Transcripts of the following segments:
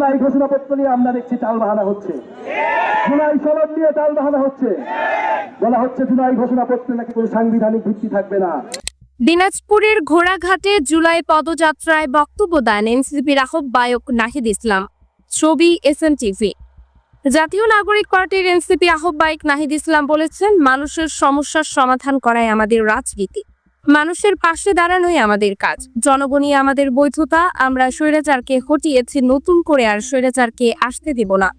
জুলাই ঘোষণাপত্র নিয়ে আমরা দেখছি টালবাহানা হচ্ছে, জুলাই সনদ নিয়ে টালবাহানা হচ্ছে, বলা হচ্ছে জুলাই ঘোষণাপত্রে নাকি কোনো সাংবিধানিক ভিত্তি থাকবে না। দিনাজপুরের ঘোড়াঘাটে জুলাই পদযাত্রায় বক্তব্য দেন এনসিপির আহ্বায়ক নাহিদ ইসলাম। ছবি এসএনটিভি। জাতীয় নাগরিক পার্টির এনসিপি আহ্বায়ক নাহিদ ইসলাম বলেছেন, মানুষের সমস্যার সমাধান করাই আমাদের রাজনীতি, মানুষের পাশে দাঁড়ানোই আমাদের কাজ, জনগণই আমাদের বৈধতা। আমরা স্বৈরাচারকে হটিয়েছি, নতুন করে আর স্বৈরাচারকে আসতে দেব না।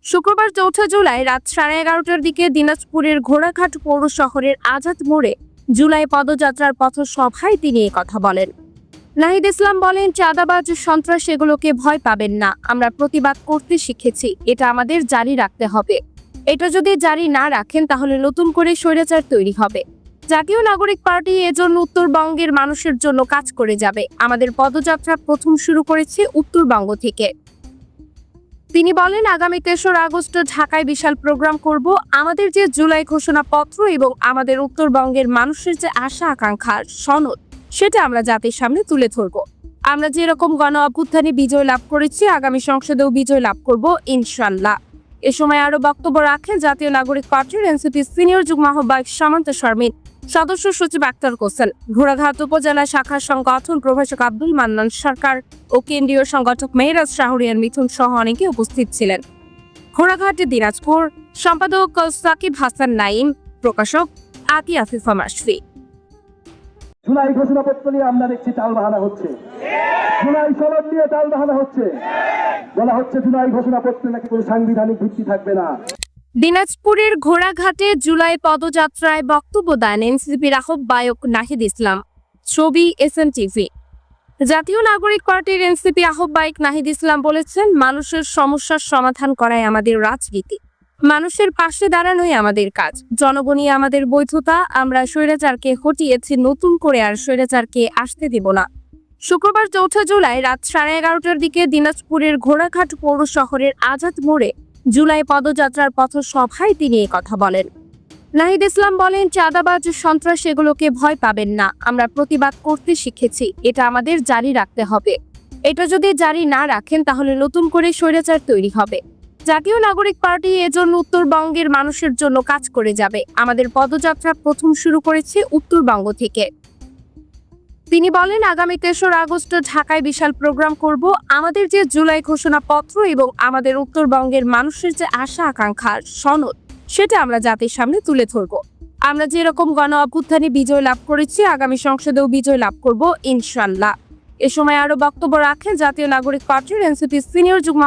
শুক্রবার 4 জুলাই রাত 11:30টার দিকে দিনাজপুরের ঘোড়াঘাট পৌর শহরের আজাদ মোড়ে জুলাই পদযাত্রার পথসভায় তিনি এই কথা বলেন। নাহিদ ইসলাম বলেন, চাঁদাবাজ, সন্ত্রাস এগুলোকে ভয় পাবেন না, আমরা প্রতিবাদ করতে শিখেছি, এটা আমাদের জারি রাখতে হবে। এটা যদি জারি না রাখেন তাহলে নতুন করে স্বৈরাচার তৈরি হবে। জাতীয় নাগরিক পার্টি এজন্য উত্তরবঙ্গের মানুষের জন্য কাজ করে যাবে। আমাদের পদযাত্রা প্রথম শুরু করেছে উত্তরবঙ্গ থেকে। তিনি বলেন, আগামী 3 আগস্ট ঢাকায় বিশাল প্রোগ্রাম করব। আমাদের যে জুলাই ঘোষণাপত্র এবং আমাদের উত্তরবঙ্গের মানুষের যে আশা আকাঙ্ক্ষার সনদ, সেটা আমরা জাতির সামনে তুলে ধরব। আমরা যেরকম গণ অভ্যুত্থানে বিজয় লাভ করেছি, আগামী সংসদেও বিজয় লাভ করব ইনশাআল্লাহ। এ সময় আরো বক্তব্য রাখেন জাতীয় নাগরিক পার্টির এনসিপি সিনিয়র যুগ্ম আহ্বায়ক সামন্ত শারমিন, সদস্য সচিব আক্তার হোসেন, ঘোড়াঘাট উপজেলা শাখার সংগঠন প্রভাষক আব্দুল মান্নান সরকার ও কেন্দ্রীয় সংগঠক মেহরাজ শাহরিয়ার মিথুন সহ অনেকে উপস্থিত ছিলেন। ঘোড়াঘাটে দিনাজপুর, সম্পাদক সাকিব হাসান নাইম, প্রকাশক আতি আফিফা মাসফি। জুলাই ঘোষণাপত্র নিয়ে আমরা দেখছি টালবাহানা হচ্ছে, জুলাই সনদ নিয়ে টালবাহানা হচ্ছে, বলা হচ্ছে জুলাই ঘোষণাপত্রে নাকি কোনো সাংবিধানিক ভিত্তি থাকবে না। দিনাজপুরের ঘোড়াঘাটে জুলাই পদযাত্রায় বক্তব্য দেন এনসিপির আহ্বায়ক নাহিদ ইসলাম। ছবি এসএনটিভি। জাতীয় নাগরিক পার্টির এনসিপি আহ্বায়ক নাহিদ ইসলাম বলেছেন, মানুষের সমস্যার সমাধান করাই আমাদের রাজনীতি, মানুষের পাশে দাঁড়ানোই আমাদের কাজ, জনগণই আমাদের বৈধতা। আমরা স্বৈরাচারকে হটিয়েছি, নতুন করে আর স্বৈরাচারকে আসতে দেব না। শুক্রবার 4 জুলাই রাত 11:30টার দিকে দিনাজপুরের ঘোড়াঘাট পৌর শহরের আজাদ মোড়ে জুলাই পদযাত্রার পথসভায় তিনি এই কথা বলেন। নাহিদ ইসলাম বলেন, চাঁদাবাজ, সন্ত্রাস এগুলোকে ভয় পাবেন না, আমরা প্রতিবাদ করতে শিখেছি, এটা আমাদের জারি রাখতে হবে। এটা যদি জারি না রাখেন তাহলে নতুন করে স্বৈরাচার তৈরি হবে। জাতীয় নাগরিক পার্টি এজন্য উত্তরবঙ্গের মানুষের জন্য কাজ করে যাবে। আমাদের পদযাত্রা প্রথম শুরু করেছে উত্তরবঙ্গ থেকে। তিনি বলেন, আগামী 3 আগস্ট ঢাকায় বিশাল প্রোগ্রাম করব। আমাদের যে জুলাই ঘোষণাপত্র এবং আমাদের উত্তরবঙ্গের মানুষের যে আশা আকাঙ্ক্ষার সনদ, সেটা আমরা জাতির সামনে তুলে ধরব। আমরা যেরকম গণ অভ্যুত্থানে বিজয় লাভ করেছি, আগামী সংসদেও বিজয় লাভ করব ইনশাআল্লাহ। এ সময় আরো বক্তব্য রাখেন জাতীয় নাগরিক পার্টির এনসিপি সিনিয়র যুগ্ম